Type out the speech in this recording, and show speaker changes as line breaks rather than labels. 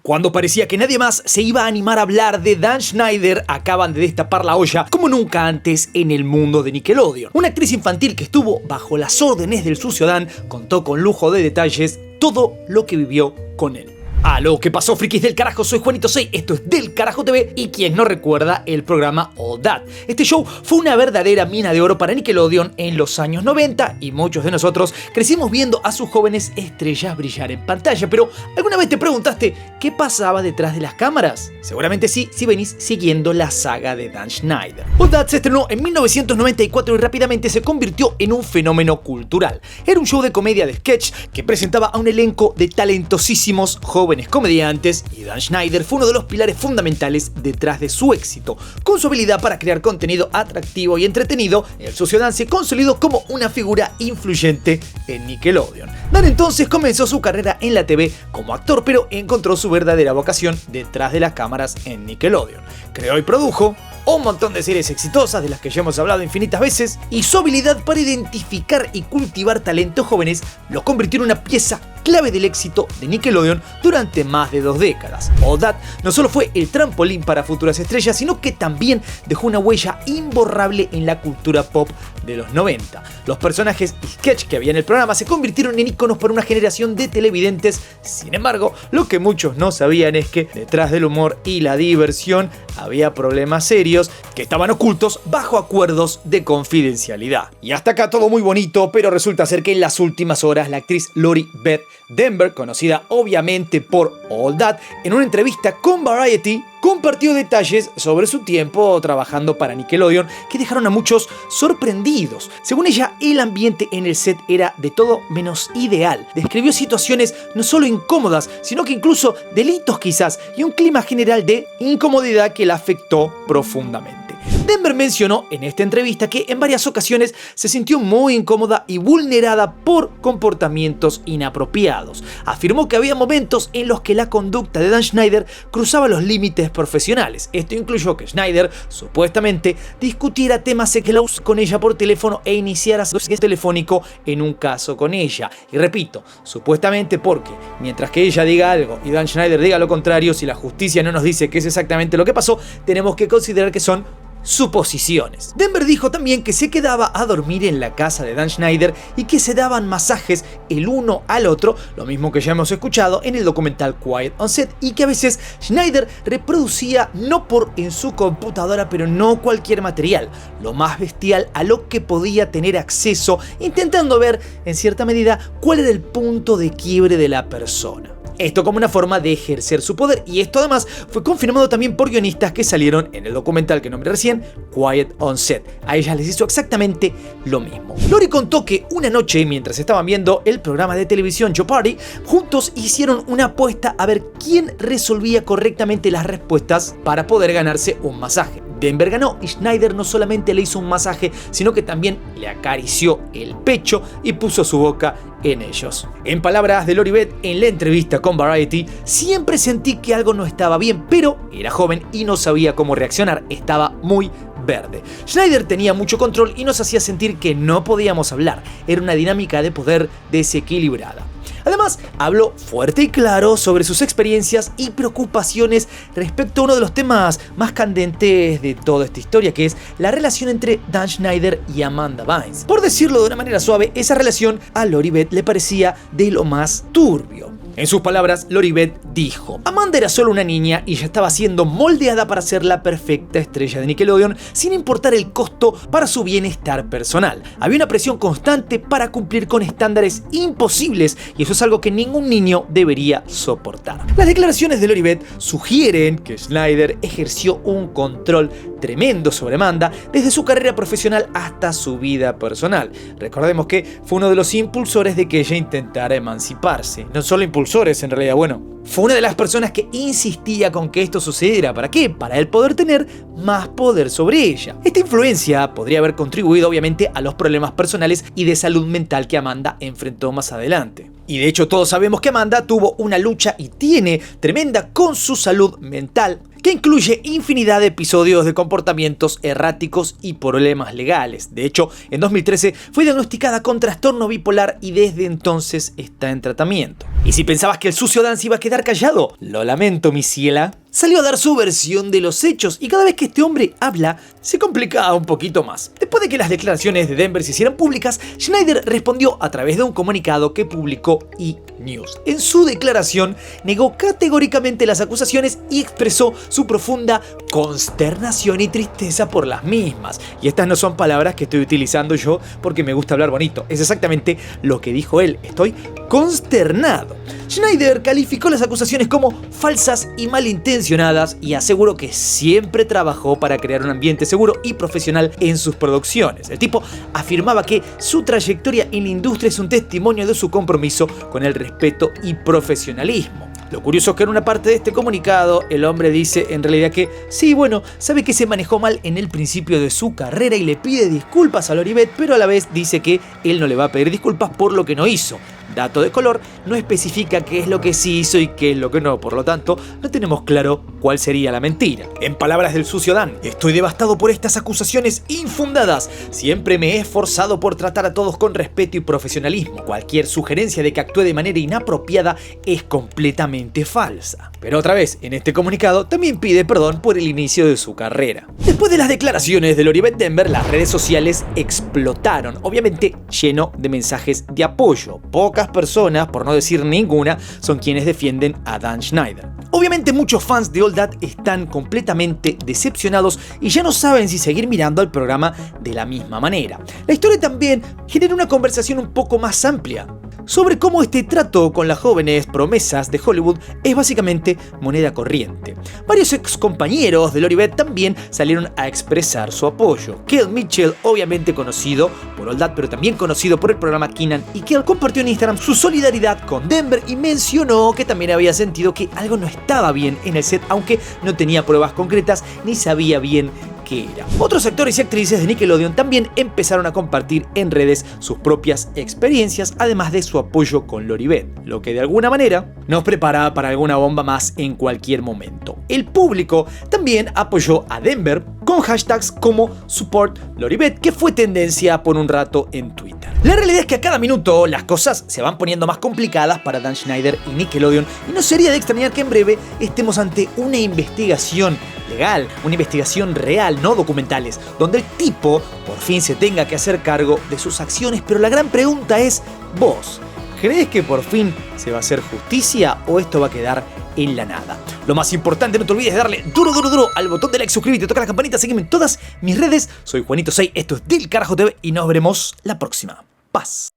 Cuando parecía que nadie más se iba a animar a hablar de Dan Schneider, acaban de destapar la olla como nunca antes en el mundo de Nickelodeon. Una actriz infantil que estuvo bajo las órdenes del sucio Dan contó con lujo de detalles todo lo que vivió con él. Aló, ¿qué pasó, frikis del carajo? Soy Juanito 6, esto es Del Carajo TV y quien no recuerda el programa All That. Este show fue una verdadera mina de oro para Nickelodeon en los años 90 y muchos de nosotros crecimos viendo a sus jóvenes estrellas brillar en pantalla. Pero, ¿alguna vez te preguntaste qué pasaba detrás de las cámaras? Seguramente sí, si venís siguiendo la saga de Dan Schneider. All That se estrenó en 1994 y rápidamente se convirtió en un fenómeno cultural. Era un show de comedia de sketch que presentaba a un elenco de talentosísimos jóvenes comediantes y Dan Schneider fue uno de los pilares fundamentales detrás de su éxito. Con su habilidad para crear contenido atractivo y entretenido, el sucio Dan se consolidó como una figura influyente en Nickelodeon. Dan entonces comenzó su carrera en la TV como actor, pero encontró su verdadera vocación detrás de las cámaras en Nickelodeon. Creó y produjo un montón de series exitosas de las que ya hemos hablado infinitas veces, y su habilidad para identificar y cultivar talentos jóvenes lo convirtió en una pieza clave del éxito de Nickelodeon durante más de 2 décadas. All That no solo fue el trampolín para futuras estrellas, sino que también dejó una huella imborrable en la cultura pop de los 90. Los personajes y sketch que había en el programa se convirtieron en íconos para una generación de televidentes. Sin embargo, lo que muchos no sabían es que detrás del humor y la diversión había problemas serios que estaban ocultos bajo acuerdos de confidencialidad. Y hasta acá todo muy bonito, pero resulta ser que en las últimas horas la actriz Lori Beth Denver, conocida obviamente por All That, en una entrevista con Variety, compartió detalles sobre su tiempo trabajando para Nickelodeon que dejaron a muchos sorprendidos. Según ella, el ambiente en el set era de todo menos ideal. Describió situaciones no solo incómodas, sino que incluso delitos quizás, y un clima general de incomodidad que la afectó profundamente. Denver mencionó en esta entrevista que en varias ocasiones se sintió muy incómoda y vulnerada por comportamientos inapropiados. Afirmó que había momentos en los que la conducta de Dan Schneider cruzaba los límites profesionales. Esto incluyó que Schneider supuestamente discutiera temas sexuales con ella por teléfono e iniciara sexo telefónico en un caso con ella. Y repito, supuestamente porque mientras que ella diga algo y Dan Schneider diga lo contrario, si la justicia no nos dice qué es exactamente lo que pasó, tenemos que considerar que son suposiciones. Denver dijo también que se quedaba a dormir en la casa de Dan Schneider y que se daban masajes el uno al otro, lo mismo que ya hemos escuchado en el documental Quiet on Set, y que a veces Schneider reproducía no por en su computadora, pero no cualquier material, lo más bestial a lo que podía tener acceso, intentando ver en cierta medida cuál era el punto de quiebre de la persona. Esto como una forma de ejercer su poder, y esto además fue confirmado también por guionistas que salieron en el documental que nombré recién, Quiet on Set. A ellas les hizo exactamente lo mismo. Lori contó que una noche, mientras estaban viendo el programa de televisión Jeopardy, juntos hicieron una apuesta a ver quién resolvía correctamente las respuestas para poder ganarse un masaje. Denver ganó y Schneider no solamente le hizo un masaje, sino que también le acarició el pecho y puso su boca en ellos. En palabras de Lori Beth en la entrevista con Variety, siempre sentí que algo no estaba bien, pero era joven y no sabía cómo reaccionar, estaba muy verde. Schneider tenía mucho control y nos hacía sentir que no podíamos hablar, era una dinámica de poder desequilibrada. Además, habló fuerte y claro sobre sus experiencias y preocupaciones respecto a uno de los temas más candentes de toda esta historia, que es la relación entre Dan Schneider y Amanda Bynes. Por decirlo de una manera suave, esa relación a Lori Beth le parecía de lo más turbio. En sus palabras, Lori Beth dijo: Amanda era solo una niña y ya estaba siendo moldeada para ser la perfecta estrella de Nickelodeon sin importar el costo para su bienestar personal. Había una presión constante para cumplir con estándares imposibles y eso es algo que ningún niño debería soportar. Las declaraciones de Lori Beth sugieren que Schneider ejerció un control tremendo sobre Amanda desde su carrera profesional hasta su vida personal. Recordemos que fue uno de los impulsores de que ella intentara emanciparse. No solo impulsores, en realidad, fue una de las personas que insistía con que esto sucediera. ¿Para qué? Para él poder tener más poder sobre ella. Esta influencia podría haber contribuido obviamente a los problemas personales y de salud mental que Amanda enfrentó más adelante. Y de hecho todos sabemos que Amanda tuvo una lucha y tiene tremenda con su salud mental, que incluye infinidad de episodios de comportamientos erráticos y problemas legales. De hecho, en 2013 fue diagnosticada con trastorno bipolar y desde entonces está en tratamiento. Y si pensabas que el sucio Dan se iba a quedar callado, lo lamento, mi ciela. Salió a dar su versión de los hechos y cada vez que este hombre habla, se complica un poquito más. Después de que las declaraciones de Denver se hicieran públicas, Schneider respondió a través de un comunicado que publicó E! News. En su declaración, negó categóricamente las acusaciones y expresó su profunda consternación y tristeza por las mismas. Y estas no son palabras que estoy utilizando yo porque me gusta hablar bonito. Es exactamente lo que dijo él. Estoy consternado. Schneider calificó las acusaciones como falsas y malintencionadas y aseguró que siempre trabajó para crear un ambiente seguro y profesional en sus producciones. El tipo afirmaba que su trayectoria en la industria es un testimonio de su compromiso con el respeto y profesionalismo. Lo curioso es que en una parte de este comunicado el hombre dice en realidad que sí, bueno, sabe que se manejó mal en el principio de su carrera y le pide disculpas a Lori Beth, pero a la vez dice que él no le va a pedir disculpas por lo que no hizo. Dato de color, no especifica qué es lo que sí hizo y qué es lo que no, por lo tanto, no tenemos claro cuál sería la mentira. En palabras del sucio Dan, estoy devastado por estas acusaciones infundadas. Siempre me he esforzado por tratar a todos con respeto y profesionalismo. Cualquier sugerencia de que actúe de manera inapropiada es completamente falsa. Pero otra vez, en este comunicado también pide perdón por el inicio de su carrera. Después de las declaraciones de Lori Beth Denver, las redes sociales explotaron, obviamente lleno de mensajes de apoyo. Pocas personas, por no decir ninguna, son quienes defienden a Dan Schneider. Obviamente muchos fans de All That están completamente decepcionados y ya no saben si seguir mirando al programa de la misma manera. La historia también genera una conversación un poco más amplia sobre cómo este trato con las jóvenes promesas de Hollywood es básicamente moneda corriente. Varios ex compañeros de Lori Beth también salieron a expresar su apoyo. Kel Mitchell, obviamente conocido por All That, pero también conocido por el programa Kenan y Kel, compartió en Instagram su solidaridad con Denver y mencionó que también había sentido que algo no estaba bien en el set, aunque no tenía pruebas concretas ni sabía bien qué era. Otros actores y actrices de Nickelodeon también empezaron a compartir en redes sus propias experiencias, además de su apoyo con Lori Beth, lo que de alguna manera nos prepara para alguna bomba más en cualquier momento. El público también apoyó a Denver con hashtags como #SupportLoriBeth, que fue tendencia por un rato en Twitter. La realidad es que a cada minuto las cosas se van poniendo más complicadas para Dan Schneider y Nickelodeon, y no sería de extrañar que en breve estemos ante una investigación legal, una investigación real, no documentales, donde el tipo por fin se tenga que hacer cargo de sus acciones. Pero la gran pregunta es, ¿vos crees que por fin se va a hacer justicia o esto va a quedar en la nada? Lo más importante, no te olvides de darle duro al botón de like, suscríbete, toca la campanita, sígueme en todas mis redes. Soy Juanito 6, esto es Del Carajo TV y nos veremos la próxima. Paz.